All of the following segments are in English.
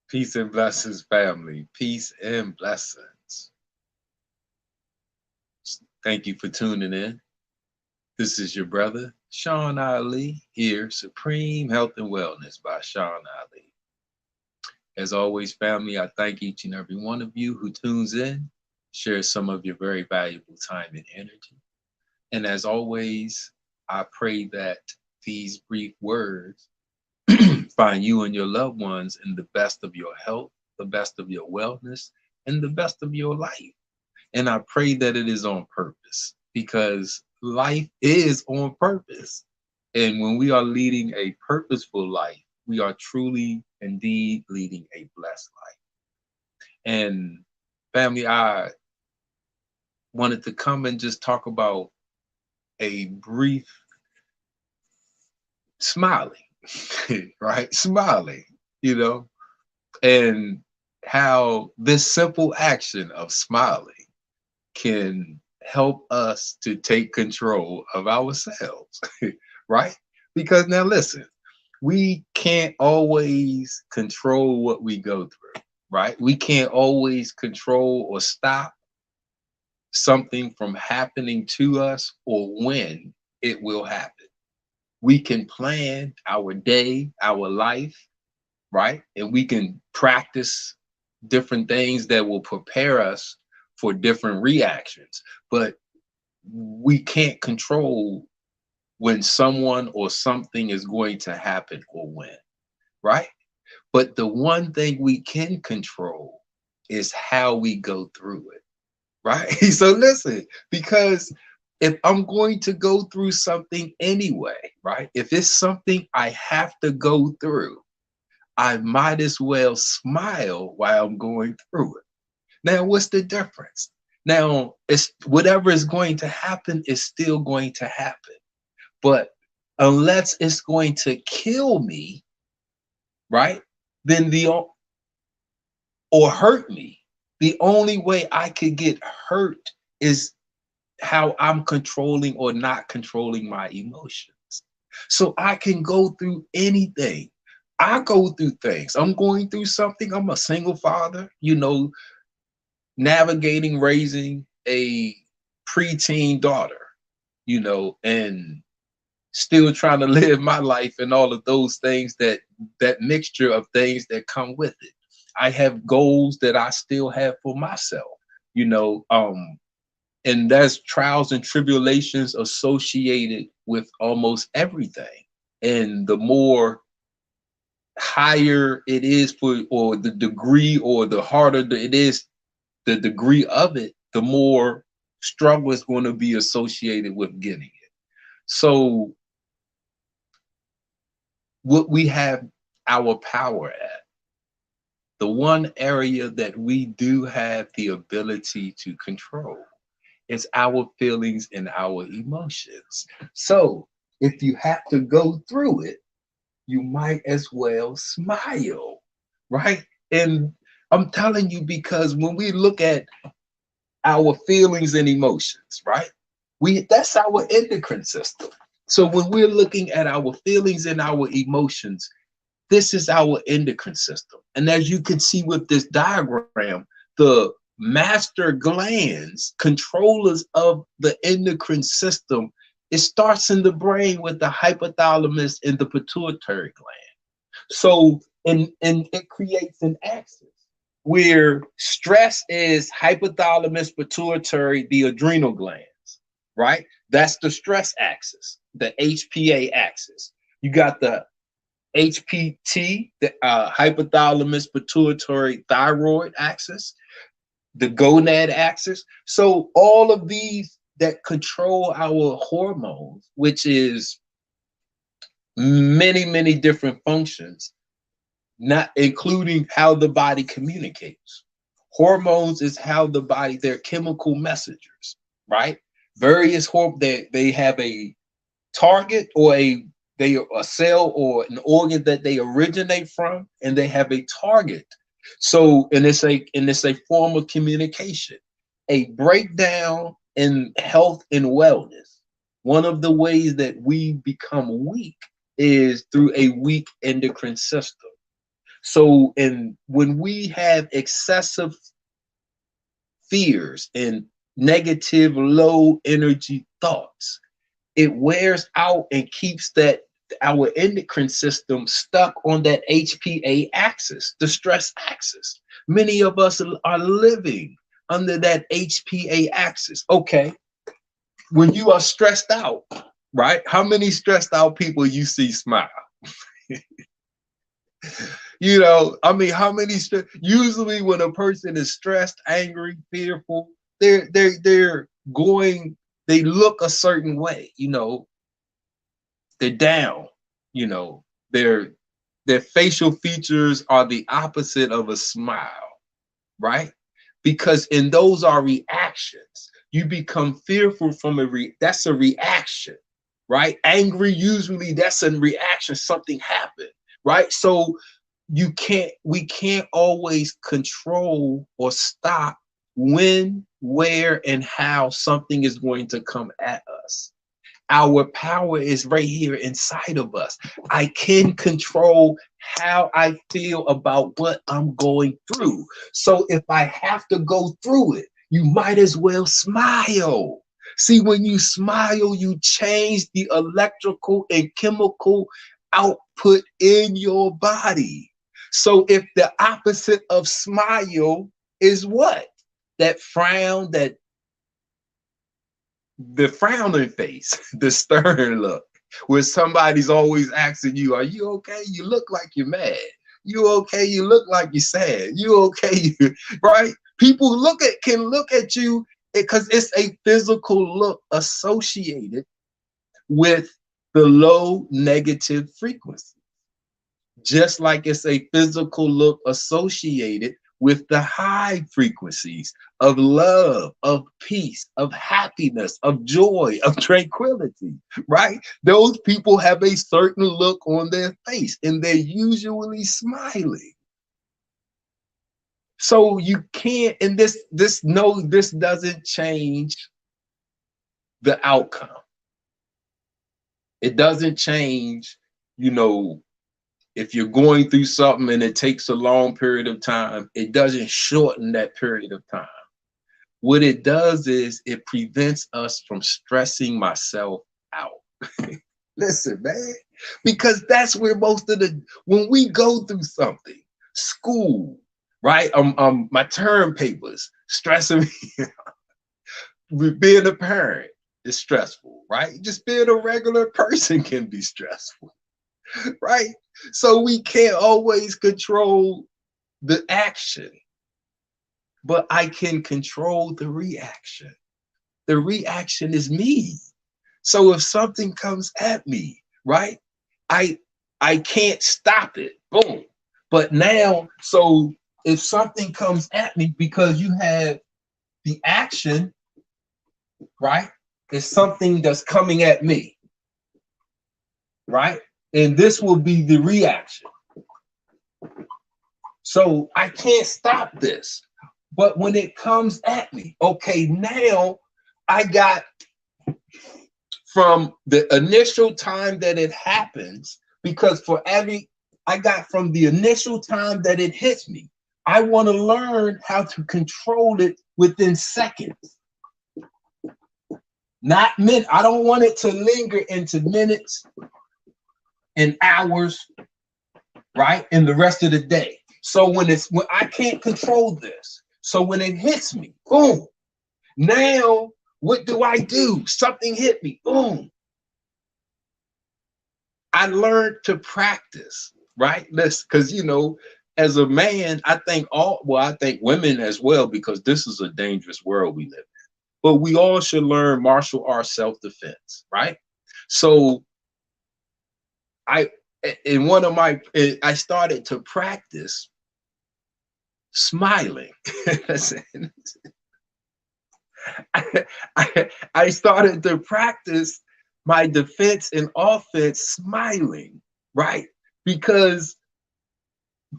Peace and blessings, family. Peace and blessings. Thank you for tuning in. This is your brother, Sean Ali, here, Supreme Health and Wellness by Sean Ali. As always, family, I thank each and every one of you who tunes in, shares some of your very valuable time and energy. And as always, I pray that these brief words find you and your loved ones in the best of your health, the best of your wellness, and the best of your life. And I pray that it is on purpose because life is on purpose. And when we are leading a purposeful life, we are truly indeed leading a blessed life. And family, I wanted to come and just talk about a brief smiling, right? Smiling, you know, and how this simple action of smiling can help us to take control of ourselves, right? Because now listen, we can't always control what we go through, right? We can't always control or stop something from happening to us or when it will happen. We can plan our day, our life, right? And we can practice different things that will prepare us for different reactions. But we can't control when someone or something is going to happen or when, right? But the one thing we can control is how we go through it, right? So listen, because if I'm going to go through something anyway, right? If it's something I have to go through, I might as well smile while I'm going through it. Now, what's the difference? Now, it's whatever is going to happen is still going to happen. But unless it's going to kill me, right? Then or hurt me, the only way I could get hurt is how I'm controlling or not controlling my emotions. So I can go through anything. I go through things. I'm going through something. I'm a single father, navigating raising a preteen daughter, and still trying to live my life and all of those things that mixture of things that come with it. I have goals that I still have for myself, you know, um, and there's trials and tribulations associated with almost everything. And the more higher it is or the degree, or the harder it is, the degree of it, the more struggle is going to be associated with getting it. So what we have our power at, the one area that we do have the ability to control, is our feelings and our emotions. So if you have to go through it, you might as well smile, right? And I'm telling you, because when we look at our feelings and emotions, right? That's our endocrine system. So when we're looking at our feelings and our emotions, this is our endocrine system. And as you can see with this diagram, the master glands, controllers of the endocrine system, it starts in the brain with the hypothalamus and the pituitary gland. So, and it creates an axis where stress is hypothalamus, pituitary, the adrenal glands, right? That's the stress axis, the HPA axis. You got the HPT, the hypothalamus, pituitary, thyroid axis, the gonad axis. So all of these that control our hormones, which is many, many different functions, not including how the body communicates. Hormones is how the body, they're chemical messengers, right? Various hormones, they have a target, or a cell or an organ that they originate from, and they have a target. So, and it's a form of communication. A breakdown in health and wellness. One of the ways that we become weak is through a weak endocrine system. So, and when we have excessive fears and negative, low energy thoughts, it wears out and keeps that our endocrine system stuck on that HPA axis, the stress axis. Many of us are living under that HPA axis. Okay, when you are stressed out, right? How many stressed out people you see smile? You know, I mean, how many usually when a person is stressed, angry, fearful, they're going, they look a certain way, you know, they're down, you know, their facial features are the opposite of a smile, right? Because in those are reactions. You become fearful from that's a reaction, right? Angry, usually that's a reaction, something happened, right? So we can't always control or stop when, where, and how something is going to come at us. Our power is right here inside of us. I can control how I feel about what I'm going through. So if I have to go through it, you might as well smile. See, when you smile, you change the electrical and chemical output in your body. So if the opposite of smile is what? That frown, the frowning face, the stern look, where somebody's always asking you, are you okay? You look like you're mad. You okay? You look like you're sad. You okay? Right? People can look at you because it's a physical look associated with the low negative frequency, just like it's a physical look associated with the high frequencies of love, of peace, of happiness, of joy, of tranquility, right? Those people have a certain look on their face and they're usually smiling. So you can't, and this doesn't change the outcome. It doesn't change, you know, if you're going through something and it takes a long period of time, it doesn't shorten that period of time. What it does is it prevents us from stressing myself out. Listen, man, because that's where when we go through something, school, right? My term papers stressing me. Being a parent is stressful, right? Just being a regular person can be stressful, right? So we can't always control the action, but I can control the reaction. The reaction is me. So if something comes at me, right, I can't stop it. Boom. But now, so if something comes at me, because you have the action, right, is something that's coming at me, right? And this will be the reaction. So I can't stop this. But when it comes at me, okay, now I got from the initial time that it happens, because I got from the initial time that it hits me, I want to learn how to control it within seconds. Not minutes. I don't want it to linger into minutes and hours, right? And the rest of the day. So when I can't control this, so when it hits me, boom, now what do? Something hit me, boom. I learned to practice, right? Because, you know, as a man, I think women as well, because this is a dangerous world we live in. But we all should learn martial arts self-defense, right? So I started to practice smiling. I started to practice my defense and offense smiling, right? Because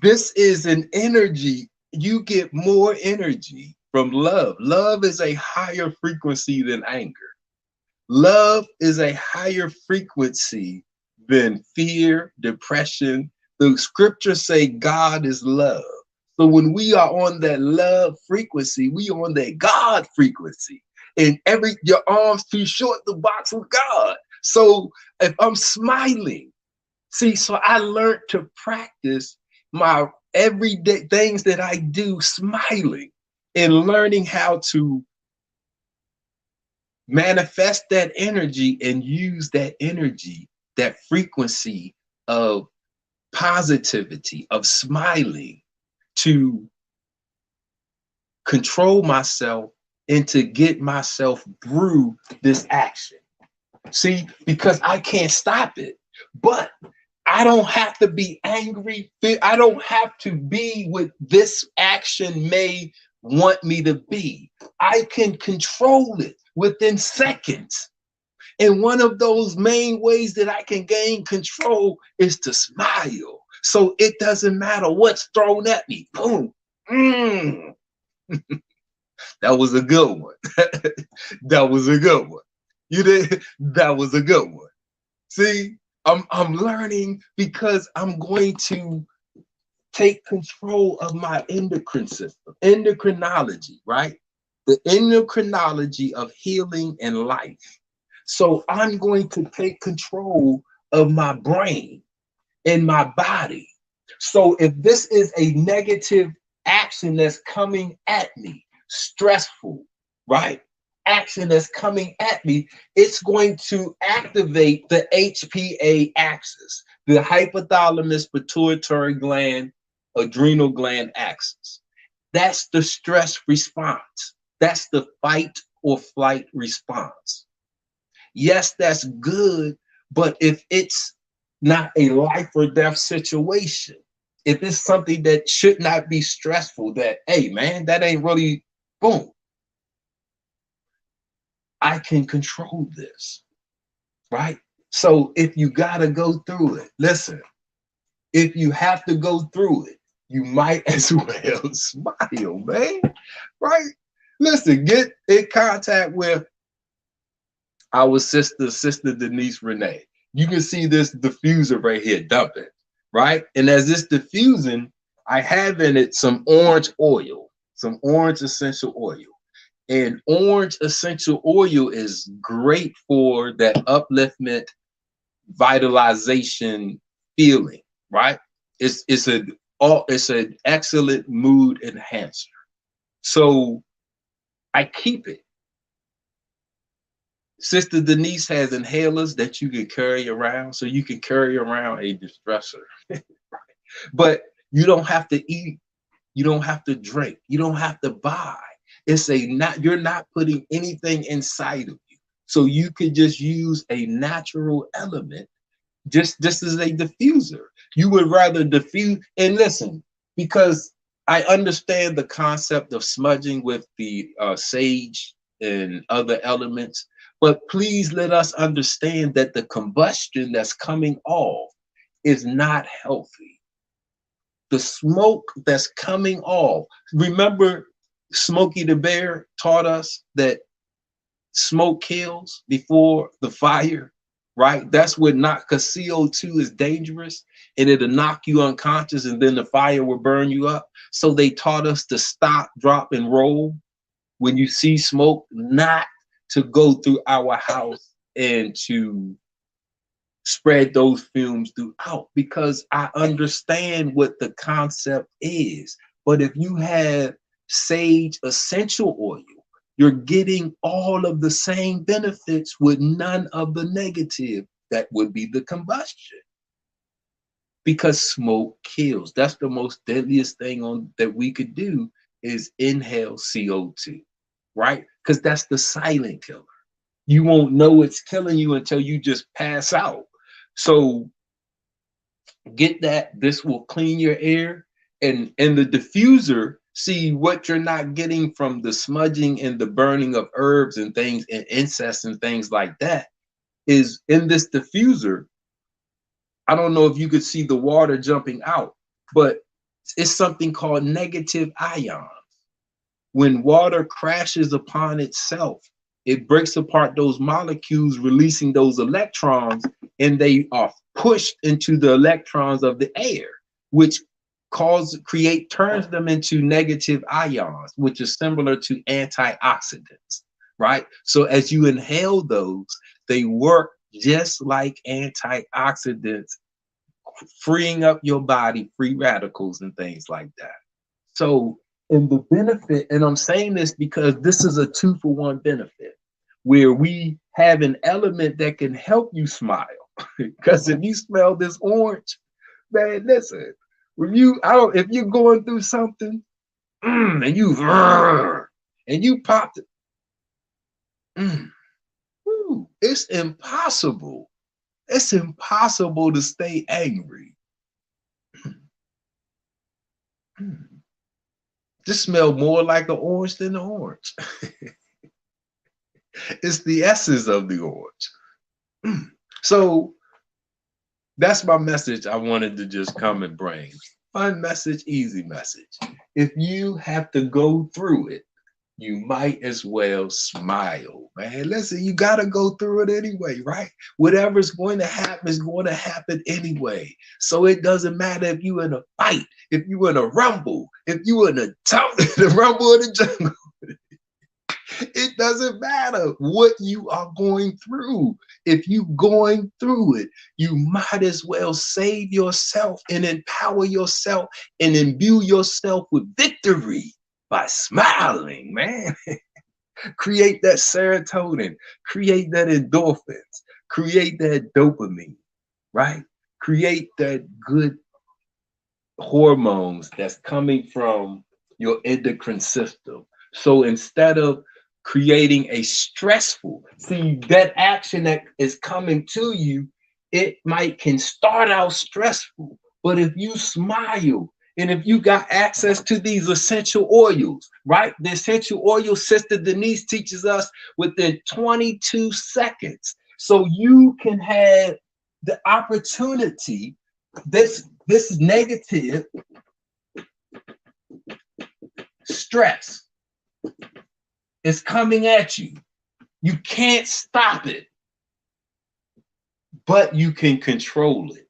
this is an energy. You get more energy from love. Love is a higher frequency than anger. Love is a higher frequency than fear, depression, The scriptures say God is love. So when we are on that love frequency, we on that God frequency. And your arms too short to box with God. So if I'm smiling, see, so I learned to practice my everyday things that I do smiling and learning how to manifest that energy and use that energy, that frequency of positivity, of smiling, to control myself and to get myself through this action. See, because I can't stop it, but I don't have to be angry. I don't have to be what this action may want me to be. I can control it within seconds. And one of those main ways that I can gain control is to smile. So it doesn't matter what's thrown at me. Boom. That was a good one. That was a good one. You did. That was a good one. See, I'm learning because I'm going to take control of my endocrine system, endocrinology, right? The endocrinology of healing and life. So I'm going to take control of my brain and my body. So if this is a negative action that's coming at me, stressful, right? Action that's coming at me, it's going to activate the HPA axis, the hypothalamus pituitary gland, adrenal gland axis. That's the stress response. That's the fight or flight response. Yes, that's good, but if it's not a life or death situation, if it's something that should not be stressful, that, hey, man, that ain't really, boom, I can control this, right? So if you got to go through it, listen, if you have to go through it, you might as well smile, man, right? Listen, get in contact with our sister Denise Renee. You can see this diffuser right here dumping, right? And as this diffusing, I have in it some orange oil, some orange essential oil. And orange essential oil is great for that upliftment, vitalization feeling, right? It's an excellent mood enhancer. So I keep it. Sister Denise has inhalers that you can carry around, so you can carry around a distressor. But you don't have to eat, you don't have to drink, you don't have to buy. You're not putting anything inside of you. So you could just use a natural element, just as a diffuser. You would rather diffuse, and listen, because I understand the concept of smudging with the sage and other elements, but please let us understand that the combustion that's coming off is not healthy. The smoke that's coming off, remember Smokey the Bear taught us that smoke kills before the fire, right? That's what because CO2 is dangerous and it'll knock you unconscious and then the fire will burn you up. So they taught us to stop, drop, and roll when you see smoke, not to go through our house and to spread those fumes throughout, because I understand what the concept is. But if you have sage essential oil, you're getting all of the same benefits with none of the negative that would be the combustion. Because smoke kills. That's the most deadliest thing that we could do is inhale CO2, right? Because that's the silent killer. You won't know it's killing you until you just pass out. So get that. This will clean your air. And the diffuser, see what you're not getting from the smudging and the burning of herbs and things and incest and things like that is in this diffuser. I don't know if you could see the water jumping out, but it's something called negative ions. When water crashes upon itself, it breaks apart those molecules, releasing those electrons, and they are pushed into the electrons of the air, which turns them into negative ions, which is similar to antioxidants, right? So as you inhale those, they work just like antioxidants, freeing up your body, free radicals and things like that. So, and the benefit, and I'm saying this because this is a 2-for-1 benefit, where we have an element that can help you smile. Because if you smell this orange, man, listen, if you're going through something, and you popped it, it's impossible. It's impossible to stay angry. This smell more like an orange than the orange. It's the essence of the orange. So that's my message I wanted to just come and bring. Fun message, easy message. If you have to go through it, you might as well smile, man. Listen, you got to go through it anyway, right? Whatever's going to happen is going to happen anyway. So it doesn't matter if you're in a fight, if you're in a rumble, if you're in the rumble in the jungle. It doesn't matter what you are going through. If you're going through it, you might as well save yourself and empower yourself and imbue yourself with victory by smiling, man. Create that serotonin, create that endorphins, create that dopamine, right? Create that good hormones that's coming from your endocrine system. So instead of creating a stressful, see, that action that is coming to you, can start out stressful, but if you smile and if you got access to these essential oils, right? The essential oil, Sister Denise teaches us, within 22 seconds. So you can have the opportunity, this negative stress is coming at you. You can't stop it, but you can control it,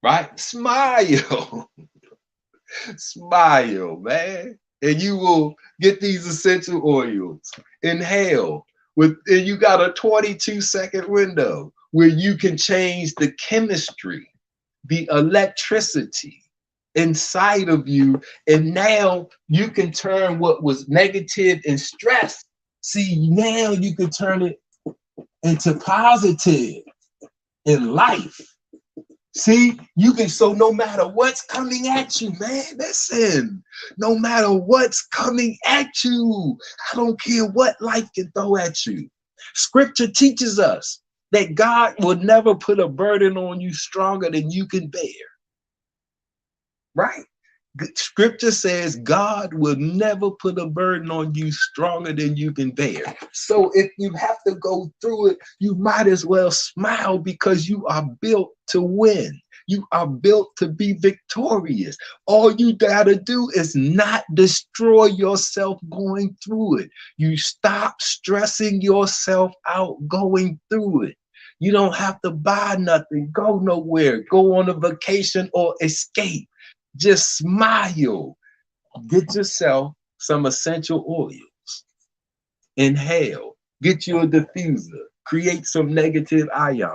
right? Smile. Smile, man. And you will get these essential oils. Inhale. And you got a 22-second window where you can change the chemistry, the electricity inside of you, and now you can turn what was negative and stress. See, now you can turn it into positive in life. See, you can, so no matter what's coming at you, man, listen, no matter what's coming at you, I don't care what life can throw at you. Scripture teaches us that God will never put a burden on you stronger than you can bear. Right? Scripture says God will never put a burden on you stronger than you can bear. So if you have to go through it, you might as well smile, because you are built to win. You are built to be victorious. All you gotta do is not destroy yourself going through it. You stop stressing yourself out going through it. You don't have to buy nothing, go nowhere, go on a vacation or escape. Just smile. Get yourself some essential oils. Inhale. Get you a diffuser. Create some negative ions.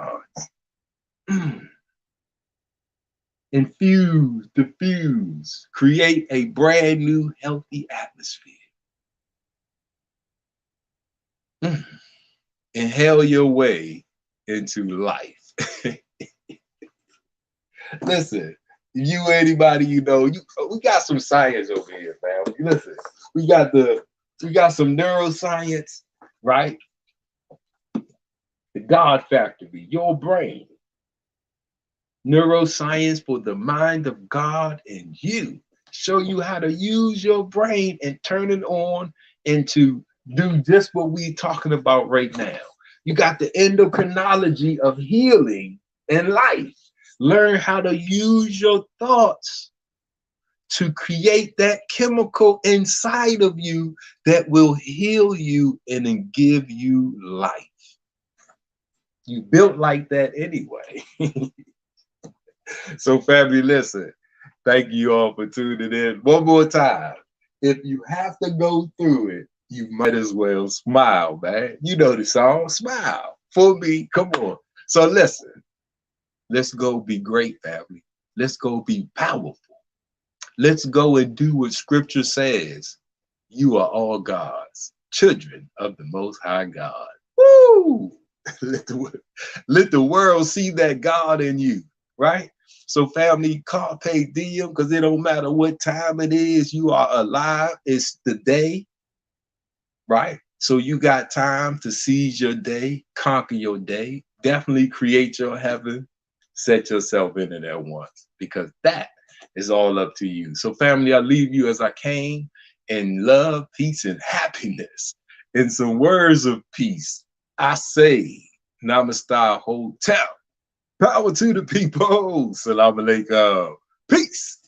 Infuse, diffuse. Create a brand new healthy atmosphere. Inhale your way into life. Listen. You, anybody you know, we got some science over here, man. Listen, we got some neuroscience, right? The God Factory, your brain. Neuroscience for the mind of God in you. Show you how to use your brain and turn it on and to do just what we're talking about right now. You got the endocrinology of healing and life. Learn how to use your thoughts to create that chemical inside of you that will heal you and then give you life. You built like that anyway. So family, listen, thank you all for tuning in. One more time. If you have to go through it, you might as well smile, man. You know the song, smile. For me, come on. So listen, let's go be great, family. Let's go be powerful. Let's go and do what scripture says. You are all God's children of the Most High God. Woo! Let the world see that God in you, right? So family, carpe diem, because it don't matter what time it is, you are alive. It's the day, right? So you got time to seize your day, conquer your day, definitely create your heaven, set yourself into there once, because that is all up to you. So family, I leave you as I came in love, peace, and happiness. In some words of peace, I say, Namaste Hotel. Power to the people. Salam alaikum. Peace.